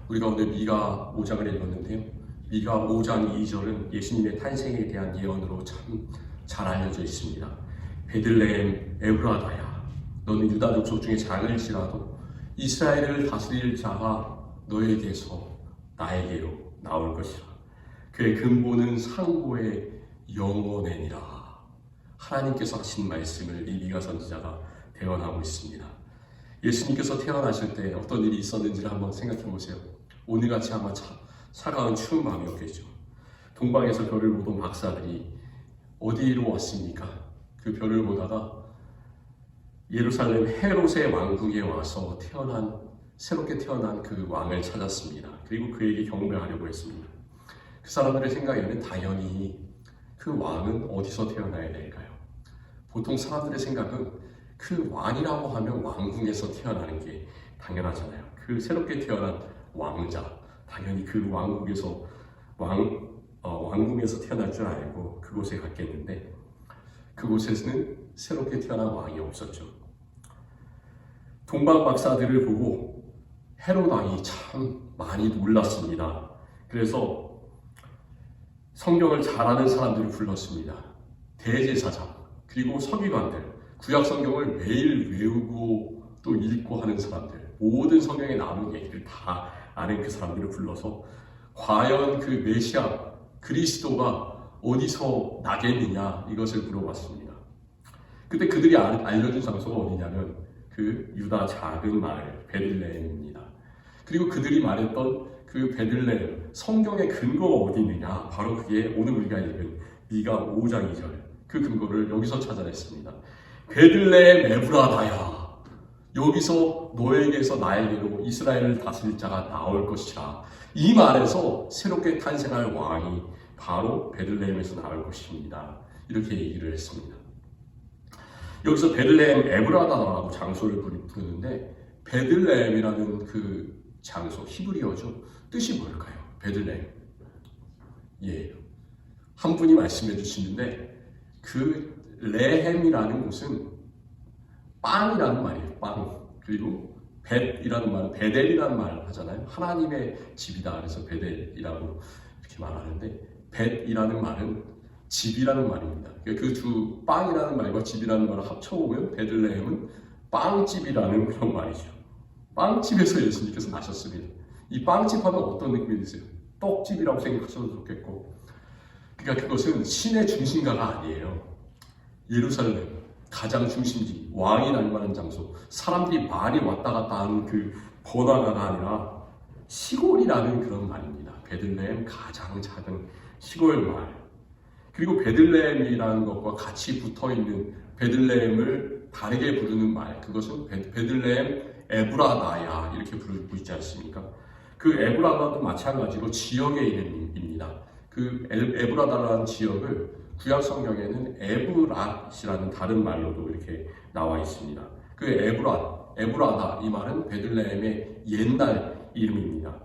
우리가 오늘 미가 5장을 읽었는데요. 미가 5장 2절은 예수님의 탄생에 대한 예언으로 참 잘 알려져 있습니다. 베들레헴 에브라다야, 너는 유다 족속 중에 작을지라도 이스라엘을 다스릴 자가 너에게서 나에게로 나올 것이라. 그의 근본은 상고의 영원해니라. 하나님께서 하신 말씀을 이 미가 선지자가 대언하고 있습니다. 예수님께서 태어나실 때 어떤 일이 있었는지를 한번 생각해 보세요. 오늘같이 아마 차가운 추운 밤이었겠죠. 동방에서 별을 보던 박사들이 어디로 왔습니까? 그 별을 보다가 예루살렘 헤롯의 왕궁에 와서 새롭게 태어난 그 왕을 찾았습니다. 그리고 그에게 경배하려고 했습니다. 그 사람들의 생각에는 당연히 그 왕은 어디서 태어나야 될까요? 보통 사람들의 생각은 그 왕이라고 하면 왕궁에서 태어나는 게 당연하잖아요. 그 새롭게 태어난 왕자, 당연히 그 왕궁에서 태어날 줄 알고 그곳에 갔겠는데, 그곳에서는 새롭게 태어난 왕이 없었죠. 동방 박사들을 보고 헤롯 왕이 참 많이 놀랐습니다. 그래서 성경을 잘 아는 사람들을 불렀습니다. 대제사장, 그리고 서기관들, 구약 성경을 매일 외우고 또 읽고 하는 사람들, 모든 성경에 나오는 얘기를 다 아는 그 사람들을 불러서 과연 그 메시아 그리스도가 어디서 나겠느냐, 이것을 물어봤습니다. 그때 그들이 알려준 장소가 어디냐면 그 유다 작은 마을 베들레헴입니다. 그리고 그들이 말했던 그 베들레헴, 성경의 근거가 어디 있느냐, 바로 그게 오늘 우리가 읽은 미가 5장 2절, 그 근거를 여기서 찾아냈습니다. 베들레헴 에브라다야, 여기서 너에게서 나에게로 이스라엘을 다스릴 자가 나올 것이라. 이 말에서 새롭게 탄생할 왕이 바로 베들레헴에서 나올 것입니다. 이렇게 얘기를 했습니다. 여기서 베들레헴 에브라다라고 장소를 부르는데, 베들레헴이라는 그 장소, 히브리어죠. 뜻이 뭘까요? 베들레헴. 한 분이 말씀해 주시는데, 그 레헴이라는 곳은 빵이라는 말이에요. 빵. 그리고 벳이라는 말은 베델이라는 말을 하잖아요. 하나님의 집이다. 그래서 베델이라고 이렇게 말하는데, 벳이라는 말은 집이라는 말입니다. 그 두 빵이라는 말과 집이라는 말을 합쳐보면 베들레헴은 빵집이라는 그런 말이죠. 빵집에서 예수님께서 나셨습니다. 이 빵집 하면 어떤 느낌이 드세요? 떡집이라고 생각하셔도 좋겠고, 그러니까 그것은 신의 중심가가 아니에요. 예루살렘 가장 중심지, 왕이 날만한 장소, 사람들이 많이 왔다 갔다 하는 그 번화가가 아니라 시골이라는 그런 말입니다. 베들레헴, 가장 작은 시골 마을. 그리고 베들레헴이라는 것과 같이 붙어있는 베들레헴을 다르게 부르는 말, 그것은 베들레헴 에브라다야, 이렇게 부르고 있지 않습니까? 그 에브라다도 마찬가지로 지역의 이름입니다. 그 에브라다라는 지역을 구약 성경에는 에브랏이라는 다른 말로도 이렇게 나와 있습니다. 그 에브라다, 이 말은 베들레헴의 옛날 이름입니다.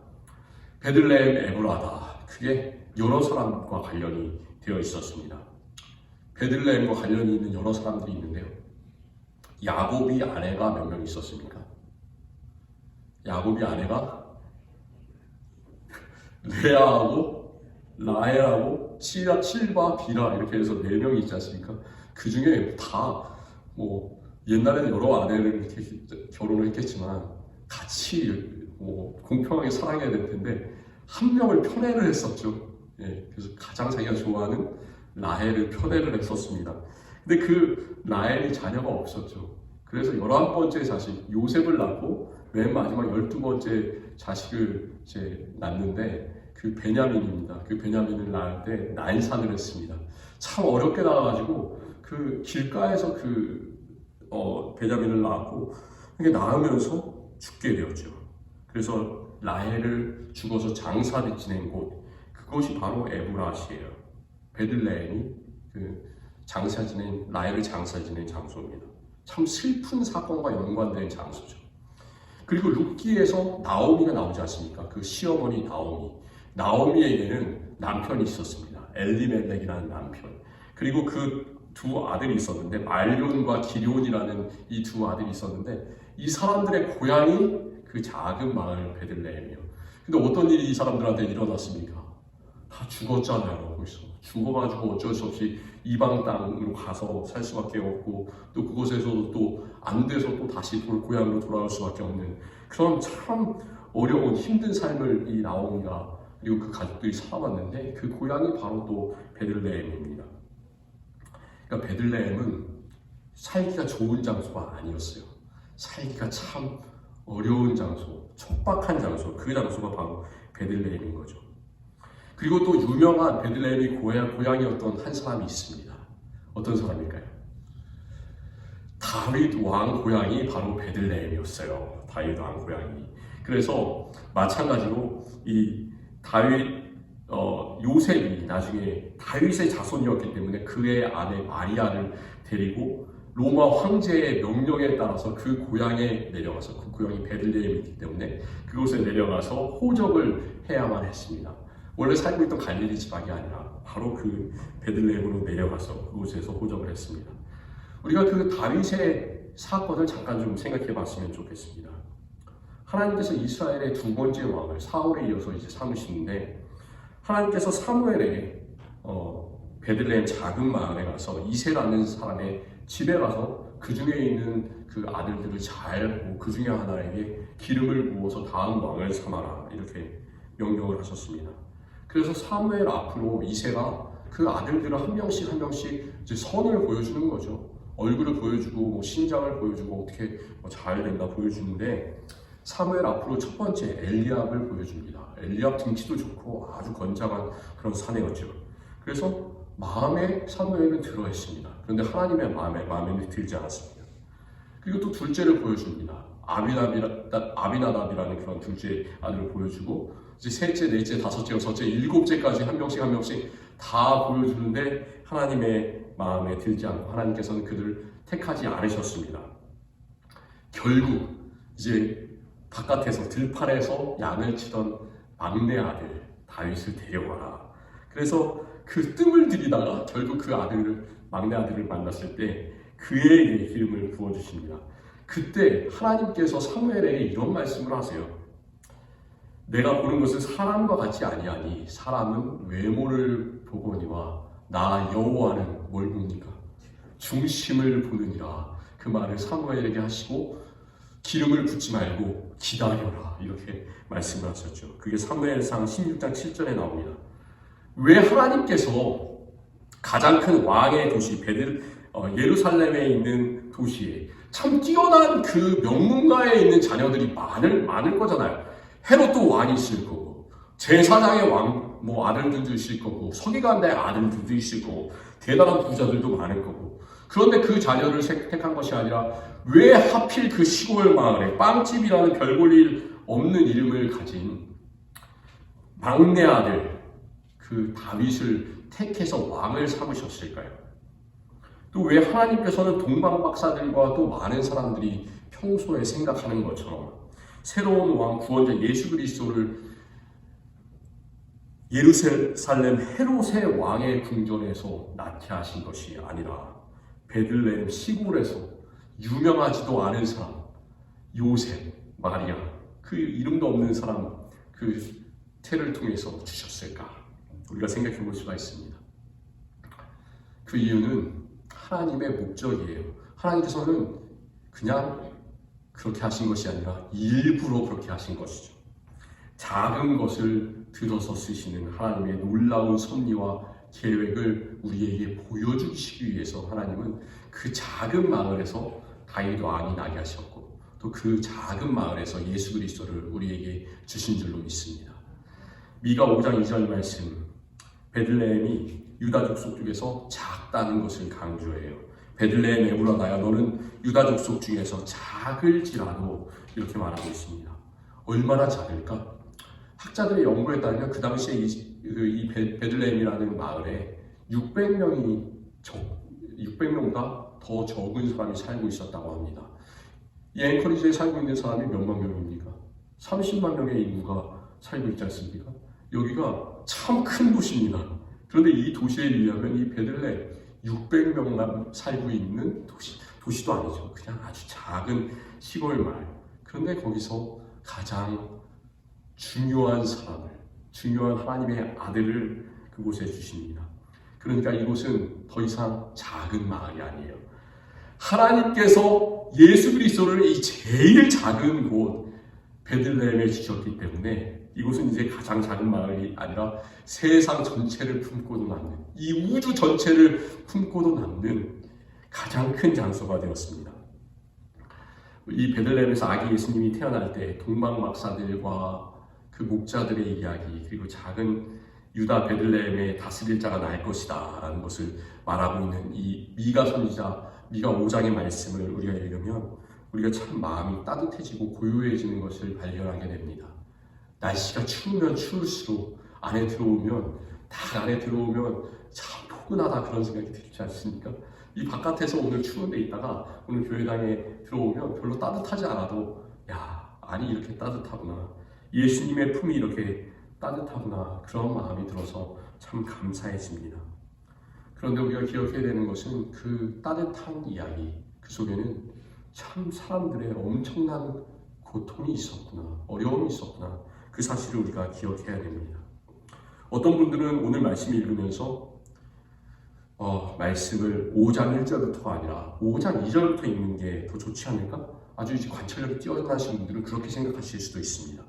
베들레헴 에브라다, 그게 여러 사람과 관련이 되어 있었습니다. 베들레헴과 관련이 있는 여러 사람들이 있는데요. 야곱이 아내가 몇 명 있었습니까? 야곱이 아내가 레아하고 라헬하고 실바, 비라, 이렇게 해서 4명이 있지 않습니까? 그 중에 다 옛날에는 여러 아내를 이렇게 결혼을 했겠지만 같이 공평하게 사랑해야 될 텐데 한 명을 편애를 했었죠. 그래서 가장 자기가 좋아하는 라헬을 편애를 했었습니다. 근데 그 라헬이 자녀가 없었죠. 그래서 11번째 자식 요셉을 낳고 맨 마지막 12번째 자식을 이제 낳는데, 그 베냐민입니다. 그 베냐민을 낳을 때 난산을 했습니다. 참 어렵게 낳아가지고 그 길가에서 베냐민을 낳았고, 그게 낳으면서 죽게 되었죠. 그래서 라헬을 죽어서 장사를 지낸 곳, 그것이 바로 에브랏이에요. 베들레헴이 라헬을 장사 지낸 장소입니다. 참 슬픈 사건과 연관된 장소죠. 그리고 룻기에서 나오미가 나오지 않습니까? 그 시어머니 나오미에게는 남편이 있었습니다. 엘리멜렉이라는 남편. 그리고 그 두 아들이 있었는데, 말론과 기럯이라는 이 두 아들이 있었는데, 이 사람들의 고향이 그 작은 마을 베들레헴이에요. 근데 어떤 일이 이 사람들한테 일어났습니까? 다 죽었잖아요. 거기서 죽어가지고 어쩔 수 없이 이방 땅으로 가서 살 수밖에 없고, 또 그곳에서도 또 안 돼서 또 다시 고향으로 돌아올 수밖에 없는 그런 참 어려운 힘든 삶을 이 나오미가 그리고 그 가족들이 살아왔는데, 그 고향이 바로 또 베들레헴입니다. 그러니까 베들레헴은 살기가 좋은 장소가 아니었어요. 살기가 참 어려운 장소, 척박한 장소, 그 장소가 바로 베들레헴인 거죠. 그리고 또 유명한 베들레헴이 고향이었던 한 사람이 있습니다. 어떤 사람일까요? 다윗 왕 고향이 바로 베들레헴이었어요. 다윗 왕 고향이. 그래서 마찬가지로 이 다윗 요셉이 나중에 다윗의 자손이었기 때문에 그의 아내 마리아를 데리고 로마 황제의 명령에 따라서 그 고향에 내려가서, 그 고향이 베들레헴이기 때문에 그곳에 내려가서 호적을 해야만 했습니다. 원래 살고 있던 갈릴리 지방이 아니라 바로 그 베들레헴으로 내려가서 그곳에서 호적을 했습니다. 우리가 그 다윗의 사건을 잠깐 좀 생각해 봤으면 좋겠습니다. 하나님께서 이스라엘의 두 번째 왕을 사울에 이어서 이제 삼으시는데, 하나님께서 사무엘에게 베들레헴 작은 마을에 가서 이새라는 사람의 집에 가서 그 중에 있는 그 아들들을 잘 보고 그 중에 하나에게 기름을 부어서 다음 왕을 삼아라, 이렇게 명령을 하셨습니다. 그래서 사무엘 앞으로 이새가 그 아들들을 한 명씩 한 명씩 이제 선을 보여주는 거죠. 얼굴을 보여주고 뭐 신장을 보여주고 어떻게 잘 된다 보여주는데, 사무엘 앞으로 첫 번째 엘리압을 보여줍니다. 엘리압 등치도 좋고 아주 건장한 그런 사내였죠. 그래서 마음에 사무엘은 들어했습니다. 그런데 하나님의 마음에는 들지 않았습니다. 그리고 또 둘째를 보여줍니다. 아비나답이라는 그런 둘째 아들을 보여주고, 이제 셋째, 넷째, 다섯째, 여섯째, 일곱째까지 한 명씩 다 보여주는데 하나님의 마음에 들지 않고 하나님께서는 그들을 택하지 않으셨습니다. 결국 이제 바깥에서 들판에서 양을 치던 막내 아들 다윗을 데려와라. 그래서 그 뜸을 들이다가 결국 그 막내 아들을 만났을 때 그에게 기름을 부어주십니다. 그때 하나님께서 사무엘에게 이런 말씀을 하세요. 내가 보는 것은 사람과 같이 아니하니 사람은 외모를 보거니와 나 여호와는 뭘 봅니까? 중심을 보느니라. 그 말을 사무엘에게 하시고 기름을 붓지 말고 기다려라, 이렇게 말씀을 하셨죠. 그게 사무엘상 16장 7절에 나옵니다. 왜 하나님께서 가장 큰 왕의 도시 예루살렘에 있는 도시에 참 뛰어난 그 명문가에 있는 자녀들이 많을 거잖아요. 헤롯도 왕이 있을 거고, 제사장의 아들들도 있을 거고, 서기관의 아들들도 있을 거고, 대단한 부자들도 많을 거고. 그런데 그 자녀를 택한 것이 아니라 왜 하필 그 시골 마을에 빵집이라는 별 볼 일 없는 이름을 가진 막내 아들 그 다윗을 택해서 왕을 삼으셨을까요? 또 왜 하나님께서는 동방박사들과 또 많은 사람들이 평소에 생각하는 것처럼 새로운 왕 구원자 예수 그리스도를 예루살렘 헤롯의 왕의 궁전에서 낳게 하신 것이 아니라 베들레헴 시골에서 유명하지도 않은 사람 요셉, 마리아, 그 이름도 없는 사람 그 태를 통해서 주셨을까? 우리가 생각해 볼 수가 있습니다. 그 이유는 하나님의 목적이에요. 하나님께서는 그냥 그렇게 하신 것이 아니라 일부러 그렇게 하신 것이죠. 작은 것을 들어서 쓰시는 하나님의 놀라운 섭리와 계획을 우리에게 보여주시기 위해서 하나님은 그 작은 마을에서 다윗 왕이 나게 하셨고, 또 그 작은 마을에서 예수 그리스도를 우리에게 주신 줄로 믿습니다. 미가 5장 2절 말씀, 베들레헴이 유다 족속 중에서 작다는 것을 강조해요. 베들레헴 에브라다야, 너는 유다 족속 중에서 작을지라도, 이렇게 말하고 있습니다. 얼마나 작을까? 학자들의 연구에 따르면 그 당시에 이 베들레헴이라는 마을에 600명보다 더 적은 사람이 살고 있었다고 합니다. 이 앵커리지에 살고 있는 사람이 몇만 명입니까? 30만 명의 인구가 살고 있지 않습니까? 여기가 참 큰 도시입니다. 그런데 이 도시에 비하면 이 베들레헴 600명만 살고 있는 도시도 아니죠. 그냥 아주 작은 시골 마을. 그런데 거기서 가장 중요한 사람을, 중요한 하나님의 아들을 그곳에 주십니다. 그러니까 이곳은 더 이상 작은 마을이 아니에요. 하나님께서 예수 그리스도를 이 제일 작은 곳 베들레헴에 주셨기 때문에 이곳은 이제 가장 작은 마을이 아니라 세상 전체를 품고도 남는, 이 우주 전체를 품고도 남는 가장 큰 장소가 되었습니다. 이 베들레헴에서 아기 예수님이 태어날 때 동방 박사들과 그 목자들의 이야기, 그리고 작은 유다 베들레헴의 다스릴 자가 날 것이다 라는 것을 말하고 있는 이 미가 선지자 미가 5장의 말씀을 우리가 읽으면 우리가 참 마음이 따뜻해지고 고요해지는 것을 발견하게 됩니다. 날씨가 추우면 추울수록 안에 들어오면 참 포근하다 그런 생각이 들지 않습니까? 이 바깥에서 오늘 추운 데 있다가 오늘 교회당에 들어오면 별로 따뜻하지 않아도 안이 이렇게 따뜻하구나, 예수님의 품이 이렇게 따뜻하구나, 그런 마음이 들어서 참 감사해집니다. 그런데 우리가 기억해야 되는 것은 그 따뜻한 이야기, 그 속에는 참 사람들의 엄청난 고통이 있었구나, 어려움이 있었구나, 그 사실을 우리가 기억해야 됩니다. 어떤 분들은 오늘 말씀 읽으면서 말씀을 5장 1절부터가 아니라 5장 2절부터 읽는 게 더 좋지 않을까? 아주 이제 관찰력이 뛰어나신 분들은 그렇게 생각하실 수도 있습니다.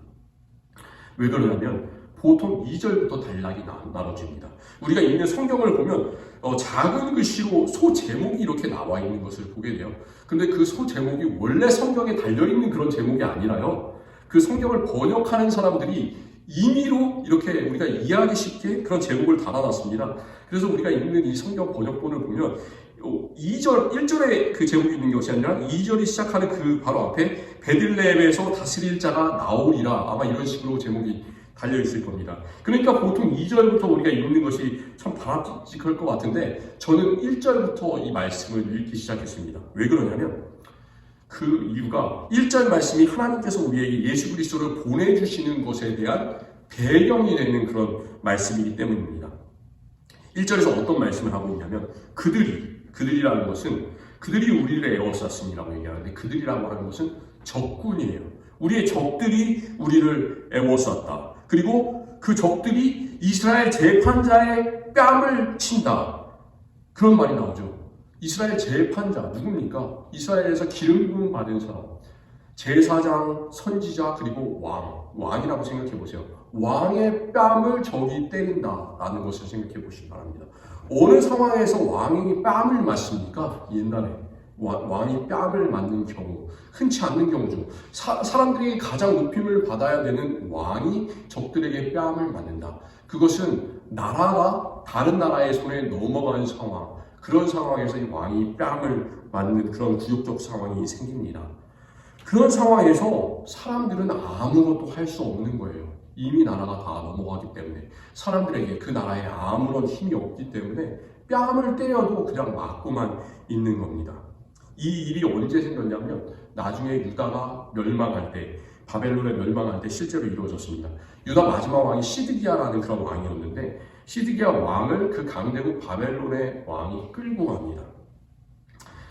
왜 그러냐면 보통 2절부터 단락이 나눠집니다. 우리가 읽는 성경을 보면 작은 글씨로 소 제목이 이렇게 나와 있는 것을 보게 돼요. 근데 그 소 제목이 원래 성경에 달려있는 그런 제목이 아니라요, 그 성경을 번역하는 사람들이 임의로 이렇게 우리가 이해하기 쉽게 그런 제목을 달아놨습니다. 그래서 우리가 읽는 이 성경 번역본을 보면 1절에 그 제목이 있는 것이 아니라 2절이 시작하는 그 바로 앞에 베들레헴에서 다스릴 자가 나오리라, 아마 이런 식으로 제목이 달려있을 겁니다. 그러니까 보통 2절부터 우리가 읽는 것이 참 바람직할 것 같은데 저는 1절부터 이 말씀을 읽기 시작했습니다. 왜 그러냐면 그 이유가 1절 말씀이 하나님께서 우리에게 예수 그리스도를 보내주시는 것에 대한 배경이 되는 그런 말씀이기 때문입니다. 1절에서 어떤 말씀을 하고 있냐면 그들이라는 것은 그들이 우리를 애워쌌음이라고 얘기하는데, 그들이라고 하는 것은 적군이에요. 우리의 적들이 우리를 애워쌌다. 그리고 그 적들이 이스라엘 재판자의 뺨을 친다, 그런 말이 나오죠. 이스라엘 재판자 누굽니까? 이스라엘에서 기름 부음 받은 사람, 제사장, 선지자, 그리고 왕이라고 생각해 보세요. 왕의 뺨을 적이 때린다라는 것을 생각해 보시기 바랍니다. 어느 상황에서 왕이 뺨을 맞습니까? 옛날에 왕이 뺨을 맞는 경우, 흔치 않는 경우죠. 사람들이 가장 높임을 받아야 되는 왕이 적들에게 뺨을 맞는다. 그것은 나라가 다른 나라의 손에 넘어가는 상황, 그런 상황에서 이 왕이 뺨을 맞는 그런 굴욕적 상황이 생깁니다. 그런 상황에서 사람들은 아무것도 할 수 없는 거예요. 이미 나라가 다 넘어가기 때문에 사람들에게 그 나라에 아무런 힘이 없기 때문에 뺨을 때려도 그냥 맞고만 있는 겁니다. 이 일이 언제 생겼냐면 나중에 유다가 멸망할 때, 바벨론에 멸망할 때 실제로 이루어졌습니다. 유다 마지막 왕이 시드기야라는 그런 왕이었는데, 시드기야 왕을 그 강대국 바벨론의 왕이 끌고 갑니다.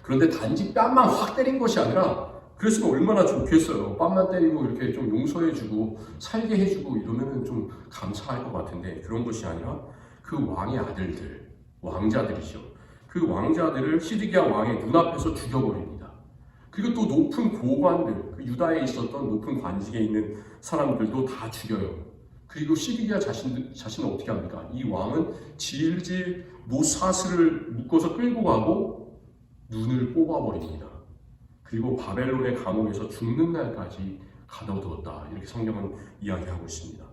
그런데 단지 뺨만 확 때린 것이 아니라, 그랬으면 얼마나 좋겠어요. 뺨만 때리고 이렇게 좀 용서해주고 살게 해주고 이러면 좀 감사할 것 같은데, 그런 것이 아니라 그 왕의 아들들, 왕자들이죠. 그 왕자들을 시드기야 왕의 눈앞에서 죽여버립니다. 그리고 또 높은 고관들, 그 유다에 있었던 높은 관직에 있는 사람들도 다 죽여요. 그리고 시드기야 자신은 어떻게 합니까? 이 왕은 질질 노사슬을 묶어서 끌고 가고 눈을 뽑아버립니다. 그리고 바벨론의 감옥에서 죽는 날까지 가둬두었다, 이렇게 성경은 이야기하고 있습니다.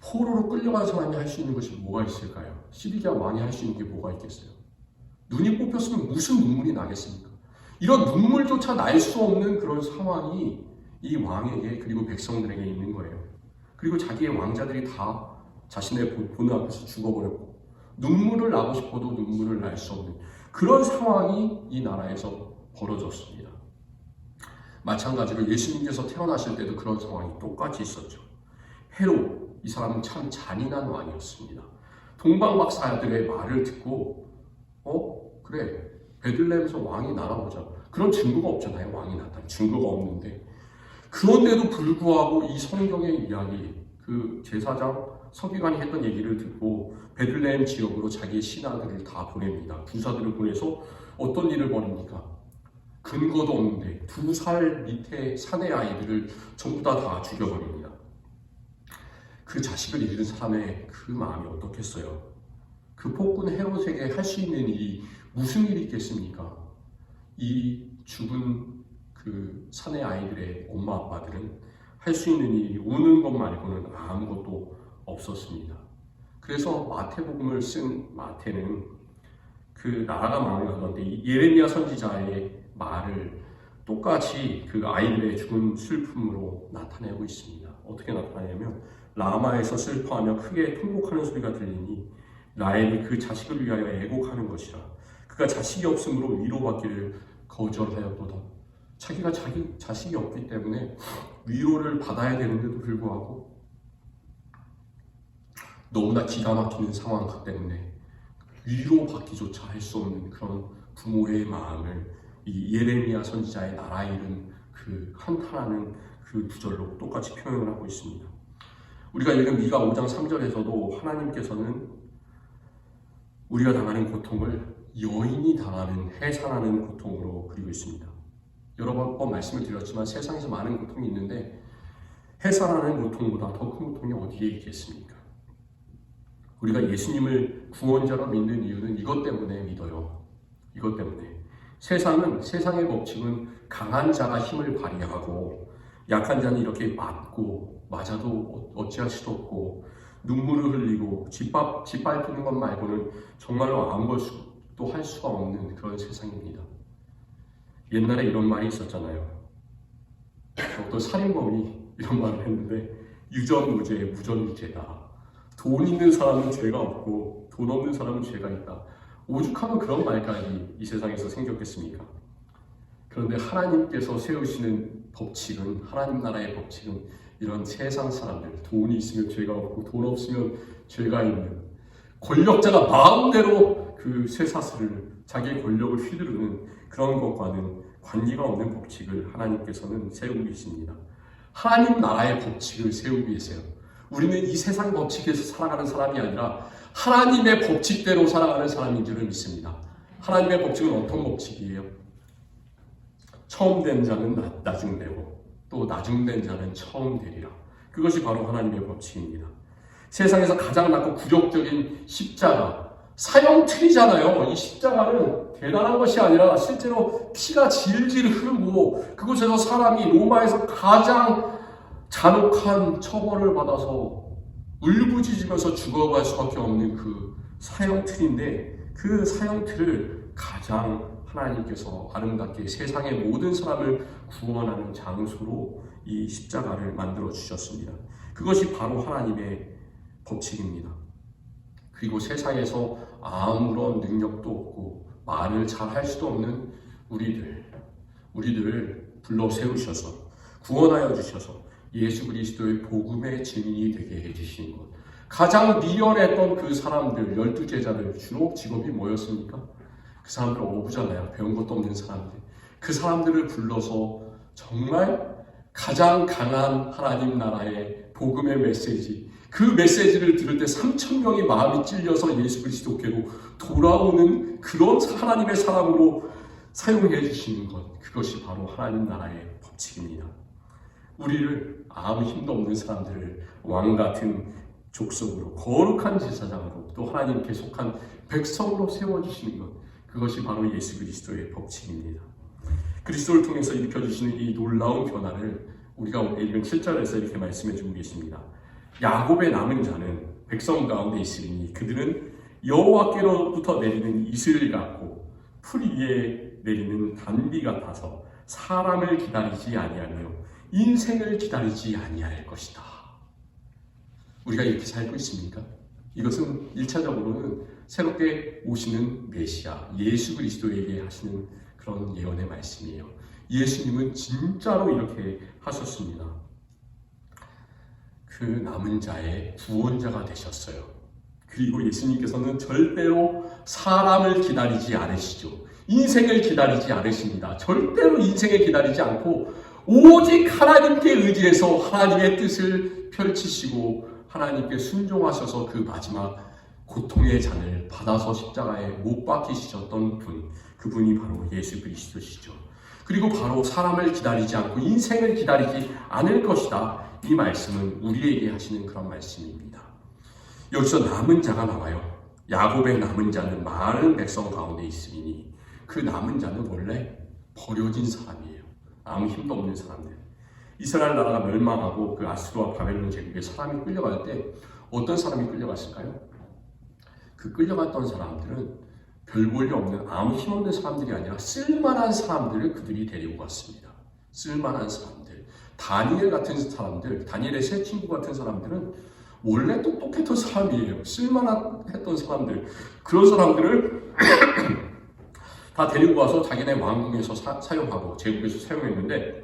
포로로 끌려간 사람이 할 수 있는 것이 뭐가 있을까요? 시드기야 왕이 할 수 있는 게 뭐가 있겠어요? 눈이 뽑혔으면 무슨 눈물이 나겠습니까? 이런 눈물조차 날 수 없는 그런 상황이 이 왕에게, 그리고 백성들에게 있는 거예요. 그리고 자기의 왕자들이 다 자신의 보는 앞에서 죽어버렸고, 눈물을 나고 싶어도 눈물을 날 수 없는 그런 상황이 이 나라에서 벌어졌습니다. 마찬가지로 예수님께서 태어나실 때도 그런 상황이 똑같이 있었죠. 헤롯, 이 사람은 참 잔인한 왕이었습니다. 동방박사들의 말을 듣고 그래, 베들레헴에서 왕이 나라보자. 그런 증거가 없잖아요. 왕이 났다는 증거가 없는데, 그런데도 불구하고 이 성경의 이야기, 그 제사장 서기관이 했던 얘기를 듣고 베들레헴 지역으로 자기의 신하들을 다 보냅니다. 부사들을 보내서 어떤 일을 벌입니까? 근거도 없는데 2살 밑에 사내 아이들을 전부 다 죽여버립니다. 그 자식을 잃은 사람의 그 마음이 어떻겠어요? 그 폭군 헤롯에게 할 수 있는 일이 무슨 일이 있겠습니까? 이 죽은 그 사내 아이들의 엄마 아빠들은 할 수 있는 일이 우는 것 말고는 아무것도 없었습니다. 그래서 마태복음을 쓴 마태는 그 나라가 망하던데 예레미야 선지자의 말을 똑같이 그 아이들의 죽은 슬픔으로 나타내고 있습니다. 어떻게 나타내냐면 라마에서 슬퍼하며 크게 통곡하는 소리가 들리니 라헬이 그 자식을 위하여 애곡하는 것이라. 그가 자식이 없으므로 위로받기를 거절하였도다. 자기가 자기 자식이 없기 때문에 위로를 받아야 되는데도 불구하고 너무나 기가 막히는 상황 때문에 위로받기조차 할 수 없는 그런 부모의 마음을 이 예레미야 선지자의 나라 잃은 그 한탄하는 그 구절로 똑같이 표현을 하고 있습니다. 우리가 읽은 미가 5장 3절에서도 하나님께서는 우리가 당하는 고통을 여인이 당하는 해산하는 고통으로 그리고 있습니다. 여러 번 말씀을 드렸지만 세상에서 많은 고통이 있는데 해산하는 고통보다 더 큰 고통이 어디에 있겠습니까? 우리가 예수님을 구원자로 믿는 이유는 이것 때문에 믿어요. 이것 때문에. 세상의 법칙은 강한 자가 힘을 발휘하고 약한 자는 이렇게 맞아도 어찌할 수도 없고 눈물을 흘리고 짓밟히는 것 말고는 정말로 아무것도 할 수가 없는 그런 세상입니다. 옛날에 이런 말이 있었잖아요. 어떤 살인범이 이런 말을 했는데 유전무죄, 무전유죄다. 돈 있는 사람은 죄가 없고 돈 없는 사람은 죄가 있다. 오죽하면 그런 말까지 이 세상에서 생겼겠습니까? 그런데 하나님께서 세우시는 법칙은, 하나님 나라의 법칙은 이런 세상 사람들, 돈이 있으면 죄가 없고 돈 없으면 죄가 있는 권력자가 마음대로 그 쇠사슬을 자기의 권력을 휘두르는 그런 것과는 관계가 없는 법칙을 하나님께서는 세우고 계십니다. 하나님 나라의 법칙을 세우고 계세요. 우리는 이 세상 법칙에서 살아가는 사람이 아니라 하나님의 법칙대로 살아가는 사람인 줄을 믿습니다. 하나님의 법칙은 어떤 법칙이에요? 처음 된 자는 나중되고 또 나중된 자는 처음 되리라. 그것이 바로 하나님의 법칙입니다. 세상에서 가장 낮고 굴욕적인 십자가, 사형틀이잖아요. 이 십자가는 대단한 것이 아니라 실제로 피가 질질 흐르고 그곳에서 사람이 로마에서 가장 잔혹한 처벌을 받아서 울부짖으면서 죽어갈 수밖에 없는 그 사형틀인데 그 사형틀을 가장 하나님께서 아름답게 세상의 모든 사람을 구원하는 장소로 이 십자가를 만들어 주셨습니다. 그것이 바로 하나님의 법칙입니다. 그리고 세상에서 아무런 능력도 없고 말을 잘 할 수도 없는 우리들을 불러 세우셔서 구원하여 주셔서 예수 그리스도의 복음의 증인이 되게 해주신 것. 가장 미련했던 그 사람들, 12제자들, 주로 직업이 뭐였습니까? 그 사람들 어부잖아요. 배운 것도 없는 사람들. 그 사람들을 불러서 정말 가장 강한 하나님 나라의 복음의 메시지, 그 메시지를 들을 때 3,000명이 마음이 찔려서 예수 그리스도께로 돌아오는 그런 하나님의 사람으로 사용해 주시는 것. 그것이 바로 하나님 나라의 법칙입니다. 우리를 아무 힘도 없는 사람들을 왕같은 족속으로 거룩한 제사장으로 또 하나님께 속한 백성으로 세워주시는 것, 그것이 바로 예수 그리스도의 법칙입니다. 그리스도를 통해서 일으켜주시는 이 놀라운 변화를 우리가 오늘 읽은 7절에서 이렇게 말씀해 주고 계십니다. 야곱의 남은 자는 백성 가운데 있으니 그들은 여호와께로부터 내리는 이슬 같고 풀 위에 내리는 단비 같아서 사람을 기다리지 아니하며 인생을 기다리지 아니할 것이다. 우리가 이렇게 살고 있습니까? 이것은 1차적으로는 새롭게 오시는 메시아 예수 그리스도에게 하시는 그런 예언의 말씀이에요. 예수님은 진짜로 이렇게 하셨습니다. 그 남은 자의 구원자가 되셨어요. 그리고 예수님께서는 절대로 사람을 기다리지 않으시죠. 인생을 기다리지 않으십니다. 절대로 인생을 기다리지 않고 오직 하나님께 의지해서 하나님의 뜻을 펼치시고 하나님께 순종하셔서 그 마지막 고통의 잔을 받아서 십자가에 못 박히셨던 분, 그분이 바로 예수 그리스도시죠. 그리고 바로 사람을 기다리지 않고 인생을 기다리지 않을 것이다. 이 말씀은 우리에게 하시는 그런 말씀입니다. 여기서 남은 자가 나와요. 야곱의 남은 자는 많은 백성 가운데 있으니 그 남은 자는 원래 버려진 사람이에요. 아무 힘도 없는 사람들. 이스라엘 나라가 멸망하고 그 아수르와 바벨론 제국에 사람이 끌려갈 때 어떤 사람이 끌려갔을까요? 그 끌려갔던 사람들은 별 볼일 없는 아무 힘없는 사람들이 아니라 쓸만한 사람들을 그들이 데리고 갔습니다. 쓸만한 사람들. 다니엘 같은 사람들, 다니엘의 세 친구 같은 사람들은 원래 똑똑했던 사람이에요. 쓸만했던 사람들. 그런 사람들을 다 데리고 와서 자기네 왕궁에서 사용하고 제국에서 사용했는데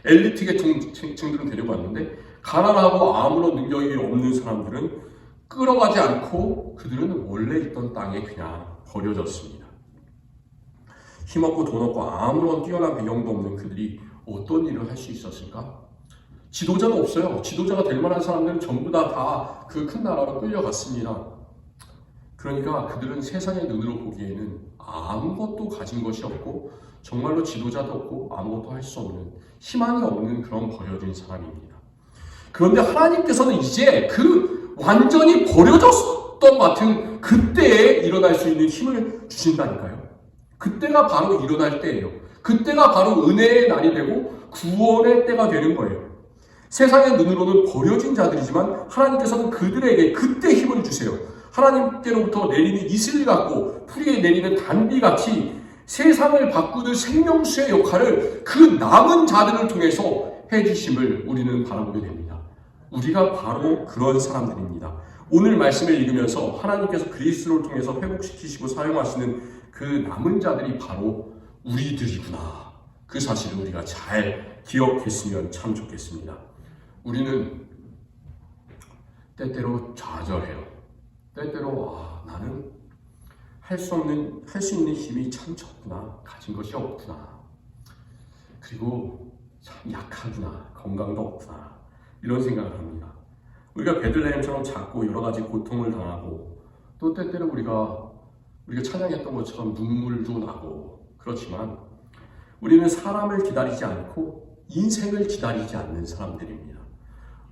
엘리트 계층들은 데리고 왔는데 가난하고 아무런 능력이 없는 사람들은 끌어가지 않고 그들은 원래 있던 땅에 그냥 버려졌습니다. 힘없고 돈 없고 아무런 뛰어난 배경도 없는 그들이 어떤 일을 할 수 있었을까? 지도자가 없어요. 지도자가 될 만한 사람들은 전부 다 그 큰 나라로 끌려갔습니다. 그러니까 그들은 세상의 눈으로 보기에는 아무것도 가진 것이 없고 정말로 지도자도 없고 아무것도 할 수 없는 희망이 없는 그런 버려진 사람입니다. 그런데 하나님께서는 이제 그 완전히 버려졌던 것 같은 그때에 일어날 수 있는 힘을 주신다니까요. 그때가 바로 일어날 때예요. 그때가 바로 은혜의 날이 되고 구원의 때가 되는 거예요. 세상의 눈으로는 버려진 자들이지만 하나님께서는 그들에게 그때 힘을 주세요. 하나님께로부터 내리는 이슬 같고 풀이에 내리는 단비같이 세상을 바꾸는 생명수의 역할을 그 남은 자들을 통해서 해주심을 우리는 바라보게 됩니다. 우리가 바로 그런 사람들입니다. 오늘 말씀을 읽으면서 하나님께서 그리스도를 통해서 회복시키시고 사용하시는 그 남은 자들이 바로 우리들이구나. 그 사실을 우리가 잘 기억했으면 참 좋겠습니다. 우리는 때때로 좌절해요. 때때로 나는 할 수 있는 힘이 참 적구나. 가진 것이 없구나. 그리고 참 약하구나. 건강도 없구나. 이런 생각을 합니다. 우리가 베들레헴처럼 작고 여러 가지 고통을 당하고 또 때때로 우리가 찬양했던 것처럼 눈물도 나고 그렇지만 우리는 사람을 기다리지 않고 인생을 기다리지 않는 사람들입니다.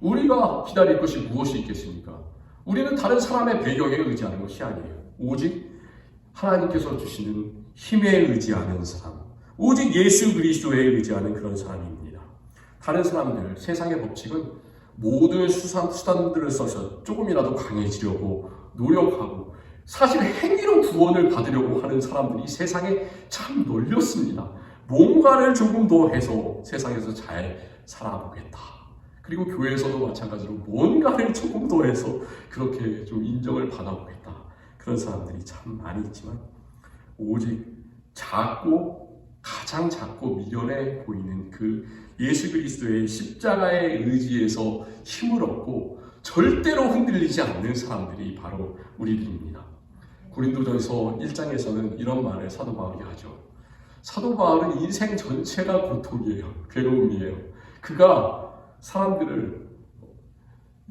우리가 기다릴 것이 무엇이 있겠습니까? 우리는 다른 사람의 배경에 의지하는 것이 아니에요. 오직 하나님께서 주시는 힘에 의지하는 사람, 오직 예수 그리스도에 의지하는 그런 사람입니다. 다른 사람들, 세상의 법칙은 모든 수단들을 써서 조금이라도 강해지려고 노력하고 사실 행위로 구원을 받으려고 하는 사람들이 세상에 참 널렸습니다. 뭔가를 조금 더 해서 세상에서 잘 살아보겠다. 그리고 교회에서도 마찬가지로 뭔가를 조금 더 해서 그렇게 좀 인정을 받아보겠다. 그런 사람들이 참 많이 있지만 오직 가장 작고 미련해 보이는 그 예수 그리스도의 십자가의 의지에서 힘을 얻고 절대로 흔들리지 않는 사람들이 바로 우리들입니다. 고린도전서 1장에서는 이런 말을 사도 바울이 하죠. 사도 바울은 인생 전체가 고통이에요. 괴로움이에요. 그가 사람들을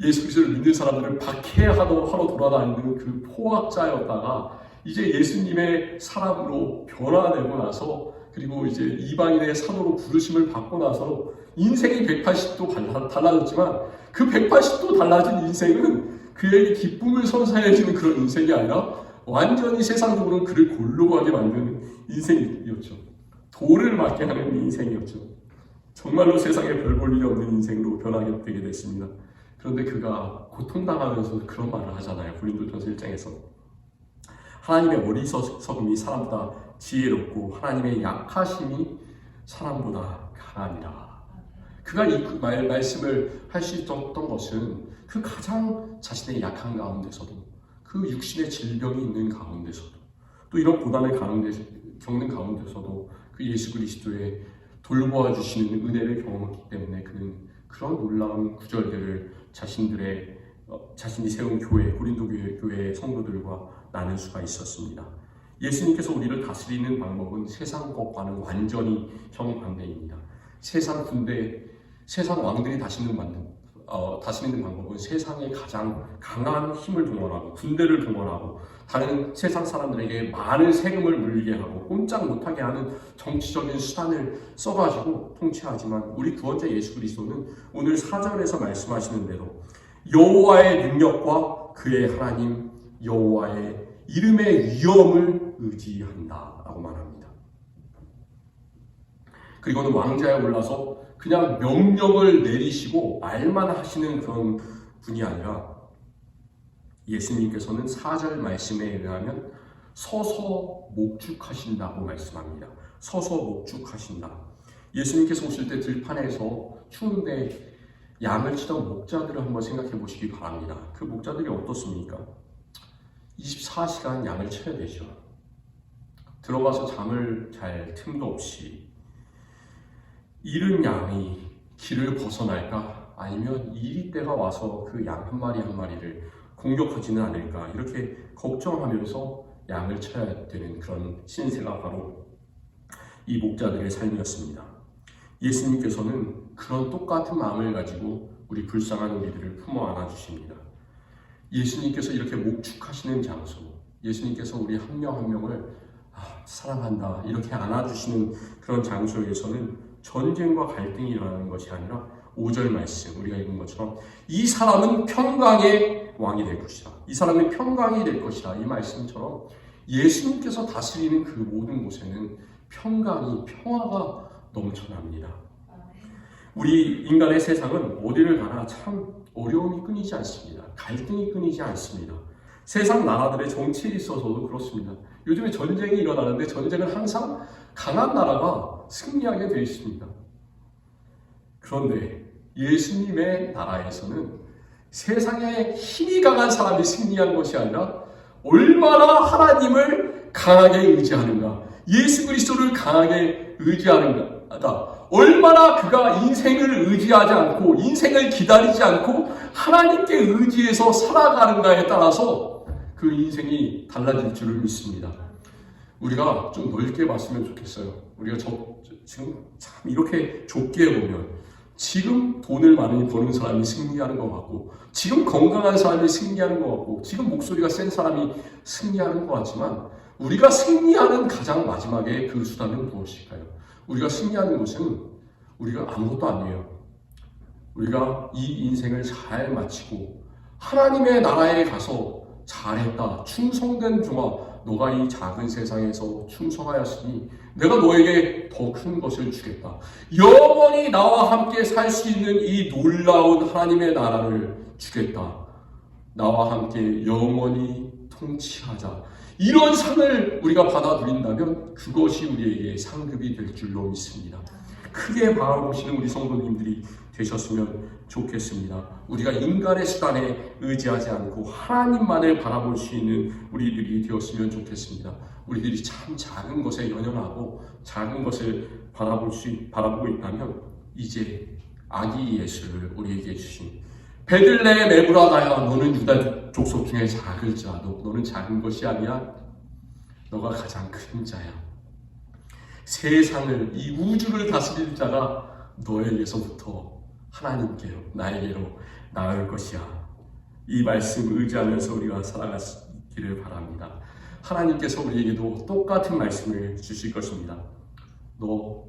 예수 그리스도를 믿는 사람들을 박해하러 돌아다니는 그 포악자였다가 이제 예수님의 사람으로 변화되고 나서 그리고 이제 이방인의 사도로 부르심을 받고 나서 인생이 180도 달라졌지만 그 180도 달라진 인생은 그에게 기쁨을 선사해주는 그런 인생이 아니라 완전히 세상적으로는 그를 골로 가게 만드는 인생이었죠. 돌을 맞게 하는 인생이었죠. 정말로 세상에 별 볼 일이 없는 인생으로 변하게 되게 됐습니다. 그런데 그가 고통당하면서 그런 말을 하잖아요. 고린도전서 1장에서 하나님의 어리석음이 사람보다 지혜롭고 하나님의 약하심이 사람보다 강하니라. 그가 이 말씀을 할 수 있었던 것은 그 가장 자신의 약한 가운데서도 그 육신의 질병이 있는 가운데서도 또 이런 고난을 겪는 가운데서도 그 예수 그리스도의 돌보아 주시는 은혜를 경험했기 때문에 그는 그런 놀라운 구절들을 자신이 세운 교회, 고린도 교회의 성도들과 나눌 수가 있었습니다. 예수님께서 우리를 다스리는 방법은 세상 것과는 완전히 정반대입니다. 세상 군대, 세상 왕들이 다스리는 방법은 세상의 가장 강한 힘을 동원하고 군대를 동원하고 다른 세상 사람들에게 많은 세금을 물리게 하고 꼼짝 못하게 하는 정치적인 수단을 써가지고 통치하지만 우리 구원자 예수 그리스도는 오늘 4절에서 말씀하시는 대로 여호와의 능력과 그의 하나님 여호와의 이름의 위엄을 의지한다 라고 말합니다. 그리고는 왕자에 올라서 그냥 명령을 내리시고 말만 하시는 그런 분이 아니라 예수님께서는 4절 말씀에 의하면 서서 목축하신다고 말씀합니다. 서서 목축하신다. 예수님께서 오실 때 들판에서 추운데 양을 치던 목자들을 한번 생각해 보시기 바랍니다. 그 목자들이 어떻습니까? 24시간 양을 쳐야 되죠. 들어가서 잠을 잘 틈도 없이 잃은 양이 길을 벗어날까? 아니면 이리떼가 와서 그 양 한 마리 한 마리를 공격하지는 않을까? 이렇게 걱정하면서 양을 쳐야 되는 그런 신세가 바로 이 목자들의 삶이었습니다. 예수님께서는 그런 똑같은 마음을 가지고 우리 불쌍한 우리들을 품어 안아주십니다. 예수님께서 이렇게 목축하시는 장소, 예수님께서 우리 한 명 한 명을 사랑한다 이렇게 안아주시는 그런 장소에서는 전쟁과 갈등이 일어나는 것이 아니라 5절 말씀 우리가 읽은 것처럼 이 사람은 평강의 왕이 될 것이다. 이 사람은 평강이 될 것이다. 이 말씀처럼 예수님께서 다스리는 그 모든 곳에는 평화가 넘쳐납니다. 우리 인간의 세상은 어디를 가나 참 어려움이 끊이지 않습니다. 갈등이 끊이지 않습니다. 세상 나라들의 정치에 있어서도 그렇습니다. 요즘에 전쟁이 일어나는데 전쟁은 항상 강한 나라가 승리하게 되어 있습니다. 그런데 예수님의 나라에서는 세상에 힘이 강한 사람이 승리한 것이 아니라 얼마나 하나님을 강하게 의지하는가, 예수 그리스도를 강하게 의지하는가, 얼마나 그가 인생을 의지하지 않고 인생을 기다리지 않고 하나님께 의지해서 살아가는가에 따라서 그 인생이 달라질 줄을 믿습니다. 우리가 좀 넓게 봤으면 좋겠어요. 우리가 지금 참 이렇게 좁게 보면 지금 돈을 많이 버는 사람이 승리하는 것 같고 지금 건강한 사람이 승리하는 것 같고 지금 목소리가 센 사람이 승리하는 것 같지만 우리가 승리하는 가장 마지막에 그 수단은 무엇일까요? 우리가 승리하는 것은 우리가 아무것도 아니에요. 우리가 이 인생을 잘 마치고 하나님의 나라에 가서 잘했다, 충성된 종아, 너가 이 작은 세상에서 충성하였으니 내가 너에게 더 큰 것을 주겠다. 영원히 나와 함께 살 수 있는 이 놀라운 하나님의 나라를 주겠다. 나와 함께 영원히 통치하자. 이런 상을 우리가 받아들인다면 그것이 우리에게 상급이 될 줄로 믿습니다. 크게 바라보시는 우리 성도님들이 되셨으면 좋겠습니다. 우리가 인간의 수단에 의지하지 않고 하나님만을 바라볼 수 있는 우리들이 되었으면 좋겠습니다. 우리들이 참 작은 것에 연연하고 작은 것을 바라보고 있다면 이제 아기 예수를 우리에게 주신 베들레헴 에브라다야 너는 유다 족속 중에 작을지라도 너는 작은 것이 아니야. 너가 가장 큰 자야. 세상을 이 우주를 다스릴 자가 너에게서부터 하나님께로 나에게로 나을 것이야. 이 말씀 의지하면서 우리가 살아가기를 바랍니다. 하나님께서 우리에게도 똑같은 말씀을 주실 것입니다. 너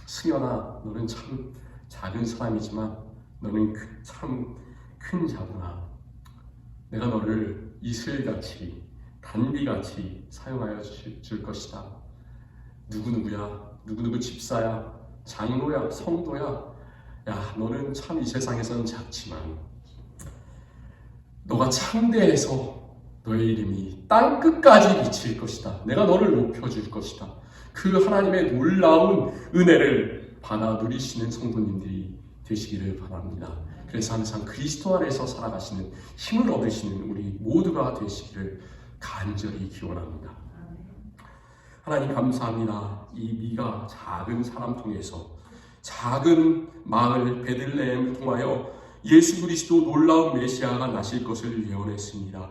승연아 너는 참 작은 사람이지만 너는 참 큰 자구나. 내가 너를 이슬같이 단비같이 사용하여 줄 것이다. 누구누구야, 누구누구 집사야, 장로야, 성도야, 야 너는 참 이 세상에서는 작지만 너가 창대해서 너의 이름이 땅끝까지 미칠 것이다. 내가 너를 높여줄 것이다. 그 하나님의 놀라운 은혜를 받아 누리시는 성도님들이 되시기를 바랍니다. 그래서 항상 그리스도 안에서 살아가시는 힘을 얻으시는 우리 모두가 되시기를 간절히 기원합니다. 하나님 감사합니다. 이 미가 작은 사람 통해서 작은 마을 베들레헴을 통하여 예수 그리스도 놀라운 메시아가 나실 것을 예언했습니다.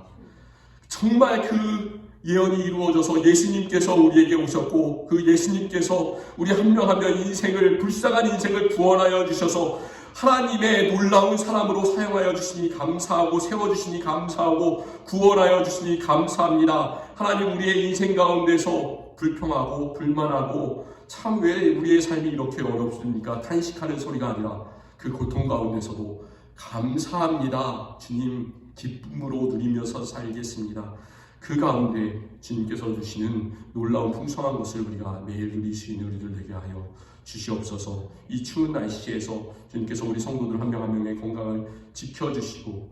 정말 그 예언이 이루어져서 예수님께서 우리에게 오셨고 그 예수님께서 우리 한 명 한 명 인생을 불쌍한 인생을 구원하여 주셔서 하나님의 놀라운 사람으로 사용하여 주시니 감사하고 세워주시니 감사하고 구원하여 주시니 감사합니다. 하나님 우리의 인생 가운데서 불평하고 불만하고 참 왜 우리의 삶이 이렇게 어렵습니까? 탄식하는 소리가 아니라 그 고통 가운데서도 감사합니다. 주님 기쁨으로 누리면서 살겠습니다. 그 가운데 주님께서 주시는 놀라운 풍성한 것을 우리가 매일 누릴 수 있는 우리들 되게 하여 주시옵소서. 이 추운 날씨에서 주님께서 우리 성도들 한 명 한 명의 건강을 지켜주시고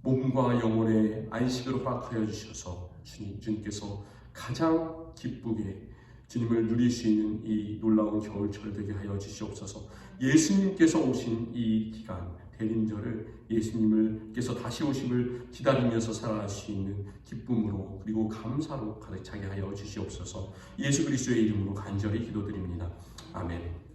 몸과 영혼의 안식을 허락하여 주셔서 주님께서 가장 기쁘게 주님을 누릴 수 있는 이 놀라운 겨울철 되게 하여 주시옵소서. 예수님께서 오신 이 기간 대림절을 예수님께서 다시 오심을 기다리면서 살아갈 수 있는 기쁨으로 그리고 감사로 가득 차게 하여 주시옵소서. 예수 그리스도의 이름으로 간절히 기도드립니다. 아멘.